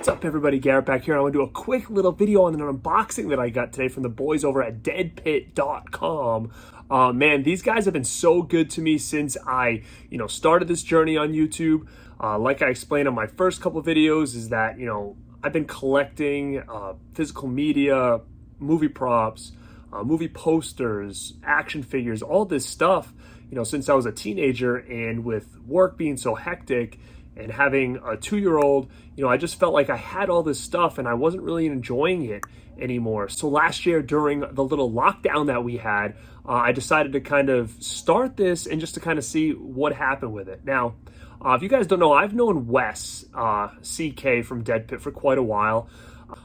What's up, everybody? Garrett back here. I want to do a quick little video on an unboxing that I got today from the boys over at Deadpit.com. Man, these guys have been so good to me since I, started this journey on YouTube. Like I explained on my first couple of videos, is that, I've been collecting physical media, movie props, movie posters, action figures, all this stuff, since I was a teenager. And with work being so hectic and having a 2-year-old, I just felt like I had all this stuff and I wasn't really enjoying it anymore. So last year during the little lockdown that we had, I decided to kind of start this and just to kind of see what happened with it. Now, if you guys don't know, I've known Wes, CK from Deadpit for quite a while.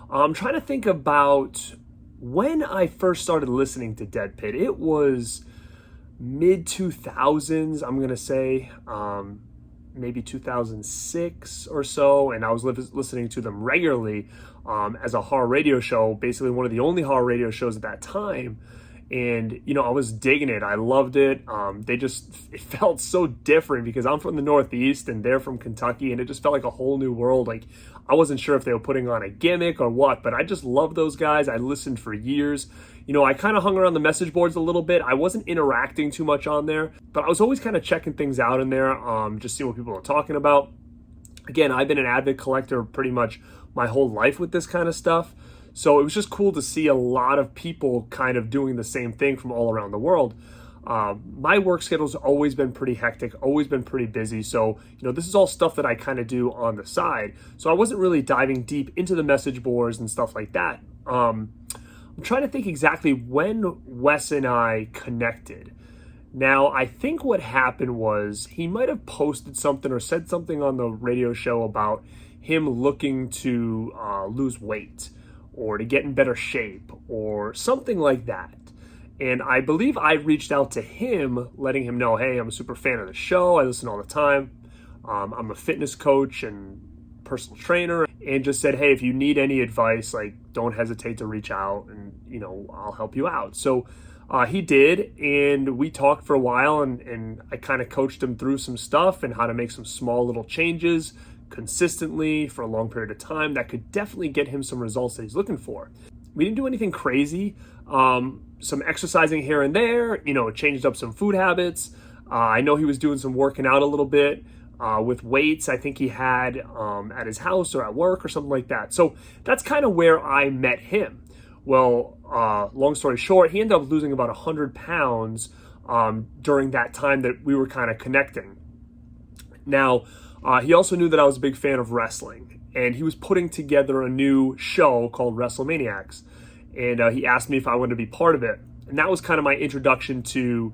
I'm trying to think about when I first started listening to Deadpit. It was mid-2000s, I'm going to say. Maybe 2006 or so, and I was listening to them regularly as a horror radio show, basically one of the only horror radio shows at that time. And I was digging it. I loved it. It felt so different because I'm from the Northeast and they're from Kentucky, and it just felt like a whole new world. Like, I wasn't sure if they were putting on a gimmick or what, but I just loved those guys. I listened for years. I kind of hung around the message boards a little bit. I wasn't interacting too much on there, but I was always kind of checking things out in there, just seeing what people are talking about. Again, I've been an avid collector pretty much my whole life with this kind of stuff. So it was just cool to see a lot of people kind of doing the same thing from all around the world. My work schedule's always been pretty hectic, always been pretty busy. So, this is all stuff that I kind of do on the side. So I wasn't really diving deep into the message boards and stuff like that. I'm trying to think exactly when Wes and I connected. Now, I think what happened was he might have posted something or said something on the radio show about him looking to lose weight or to get in better shape or something like that. And I believe I reached out to him, letting him know, hey, I'm a super fan of the show. I listen all the time. I'm a fitness coach and personal trainer, and just said, hey, if you need any advice, don't hesitate to reach out and, I'll help you out. So he did, and we talked for a while, and I kind of coached him through some stuff and how to make some small little changes consistently for a long period of time that could definitely get him some results that he's looking for. We didn't do anything crazy. Some exercising here and there, changed up some food habits. I know he was doing some working out a little bit with weights. I think he had at his house or at work or something like that. So that's kind of where I met him. Well, long story short, he ended up losing about 100 pounds during that time that we were kind of connecting. Now, he also knew that I was a big fan of wrestling, and he was putting together a new show called WrestleManiacs. And he asked me if I wanted to be part of it. And that was kind of my introduction to,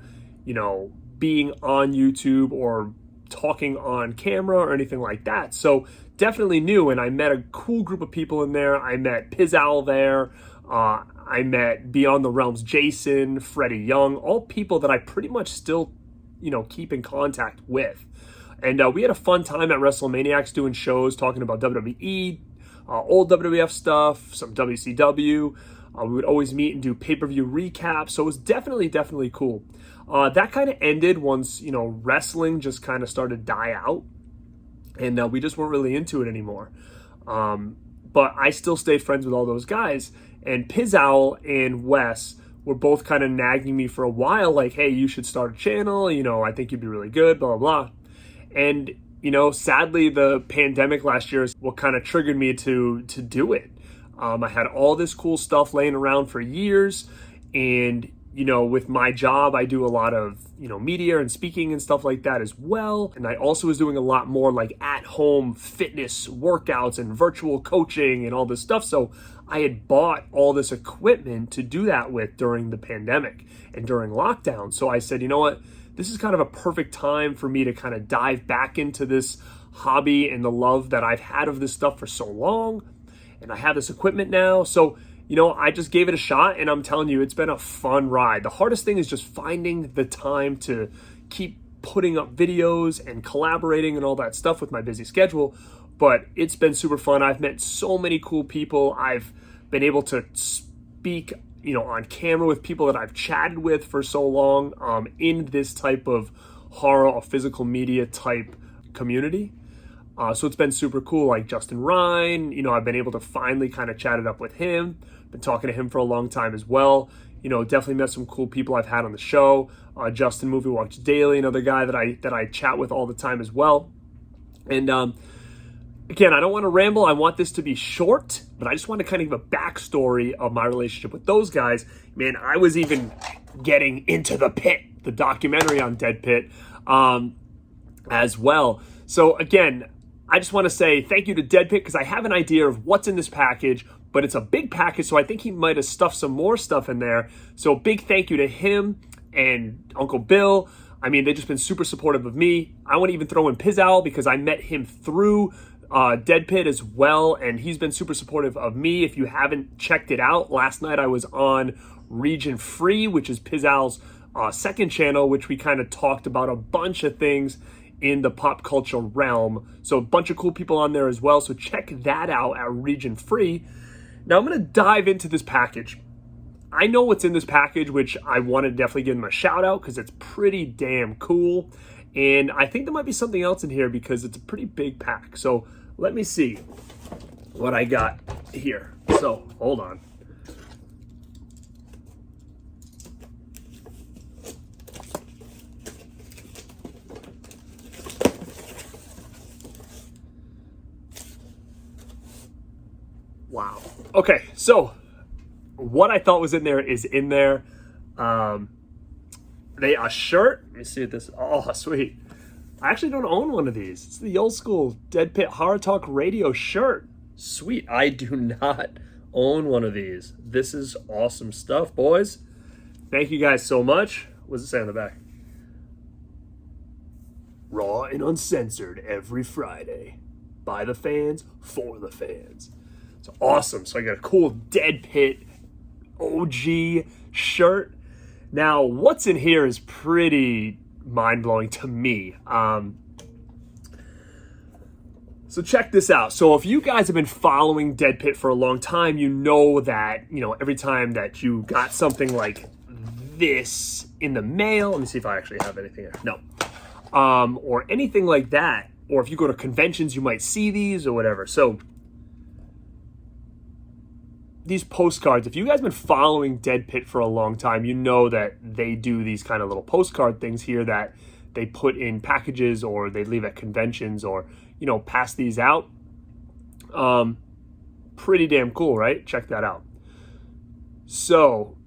being on YouTube or talking on camera or anything like that. So definitely new. And I met a cool group of people in there. I met Pizowl there. I met Beyond the Realms Jason, Freddie Young, all people that I pretty much still, keep in contact with. And we had a fun time at WrestleManiacs doing shows, talking about WWE, old WWF stuff, some WCW. We would always meet and do pay-per-view recaps. So it was definitely cool. That kind of ended once, wrestling just kind of started to die out. And we just weren't really into it anymore. But I still stayed friends with all those guys. And Pizowl and Wes were both kind of nagging me for a while, like, hey, you should start a channel. I think you'd be really good, blah, blah, blah. And, sadly, the pandemic last year is what kind of triggered me to do it. I had all this cool stuff laying around for years, and, with my job, I do a lot of, media and speaking and stuff like that as well. And I also was doing a lot more at-home fitness workouts and virtual coaching and all this stuff. So I had bought all this equipment to do that with during the pandemic and during lockdown. So I said, you know what? This is kind of a perfect time for me to kind of dive back into this hobby and the love that I've had of this stuff for so long. And I have this equipment now. So, I just gave it a shot, and I'm telling you, it's been a fun ride. The hardest thing is just finding the time to keep putting up videos and collaborating and all that stuff with my busy schedule. But it's been super fun. I've met so many cool people. I've been able to speak on camera with people that I've chatted with for so long in this type of horror or physical media type community. So it's been super cool. Like Justin Ryan, I've been able to finally kind of chat it up with him. Been talking to him for a long time as well. Definitely met some cool people I've had on the show. Justin Movie Watch Daily, another guy that I chat with all the time as well. And again, I don't want to ramble. I want this to be short, but I just want to kind of give a backstory of my relationship with those guys. Man, I was even getting into The Pit, the documentary on Deadpit, as well. So again, I just want to say thank you to Deadpit because I have an idea of what's in this package, but it's a big package, so I think he might have stuffed some more stuff in there. So big thank you to him and Uncle Bill. I mean, they've just been super supportive of me. I want to even throw in Pizow because I met him through Deadpit as well, and he's been super supportive of me. If you haven't checked it out, last night I was on Region Free, which is Pizow's second channel, which we kind of talked about a bunch of things in the pop culture realm. So a bunch of cool people on there as well. So check that out at Region Free. Now I'm going to dive into this package. I know what's in this package, which I want to definitely give them a shout out because it's pretty damn cool. And I think there might be something else in here because it's a pretty big pack. So let me see what I got here. So hold on. Wow. Okay, so what I thought was in there is in there. A shirt. Let me see what this. Oh, sweet. I actually don't own one of these. It's the old school Deadpit Horror Talk Radio shirt. Sweet. I do not own one of these. This is awesome stuff, boys. Thank you guys so much. What does it say on the back? Raw and uncensored every Friday. By the fans, for the fans. It's awesome. So I got a cool Deadpit OG shirt. Now, what's in here is pretty mind-blowing to me. So check this out. So if you guys have been following Deadpit for a long time, you know that, every time that you got something like this in the mail, let me see if I actually have anything here. No. Or anything like that, or if you go to conventions, you might see these or whatever. So these postcards, if you guys have been following Deadpit for a long time, you know that they do these kind of little postcard things here that they put in packages or they leave at conventions or, pass these out. Pretty damn cool, right? Check that out. So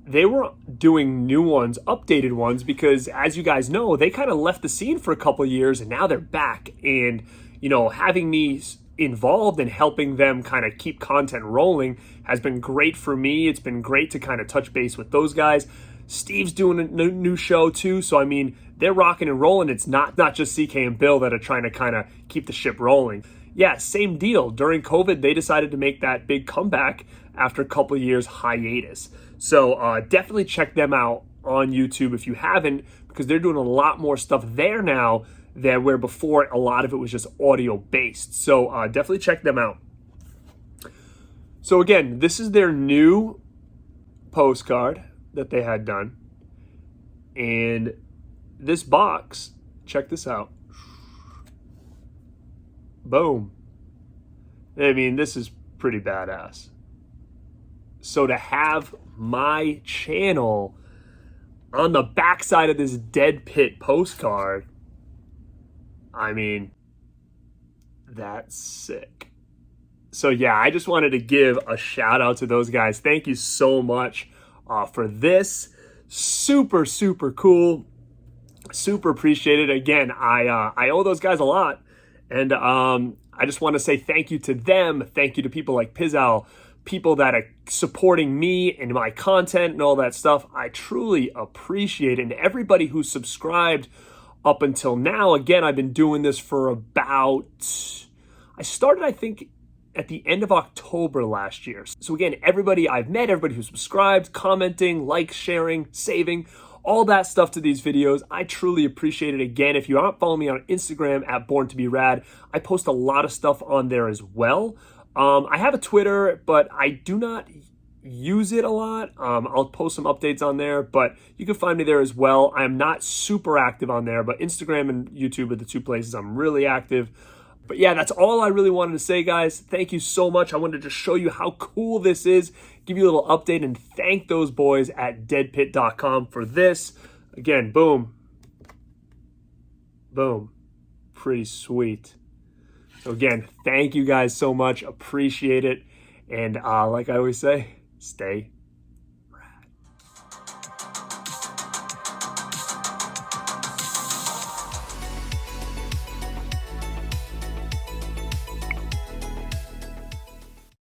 they were doing new ones, updated ones, because as you guys know, they kind of left the scene for a couple of years and now they're back. And, having me involved in helping them kind of keep content rolling has been great for me. It's been great to kind of touch base with those guys. Steve's doing a new show too. So, I mean, they're rocking and rolling. It's not just CK and Bill that are trying to kind of keep the ship rolling. Yeah, same deal. During COVID, they decided to make that big comeback after a couple of years hiatus. So definitely check them out on YouTube if you haven't, because they're doing a lot more stuff there now than where before a lot of it was just audio based. So definitely check them out. So again, this is their new postcard that they had done. And this box, check this out. Boom. I mean, this is pretty badass. So to have my channel on the backside of this Deadpit postcard, I mean, that's sick. So yeah, I just wanted to give a shout out to those guys. Thank you so much for this. Super, super cool. Super appreciated. Again, I owe those guys a lot. And I just want to say thank you to them. Thank you to people like Pizow, people that are supporting me and my content and all that stuff. I truly appreciate it. And everybody who subscribed up until now. Again, I've been doing this for I started, I think, at the end of October last year. So again, everybody I've met, everybody who subscribed, commenting, like, sharing, saving, all that stuff to these videos, I truly appreciate it. Again, if you aren't following me on Instagram at Born to Be Rad, I post a lot of stuff on there as well. I have a Twitter, but I do not use it a lot. I'll post some updates on there, but you can find me there as well. I'm not super active on there, but Instagram and YouTube are the two places I'm really active. But yeah, that's all I really wanted to say, guys. Thank you so much. I wanted to just show you how cool this is, give you a little update, and thank those boys at deadpit.com for this. Again, boom. Boom. Pretty sweet. So again, thank you guys so much. Appreciate it. And like I always say, stay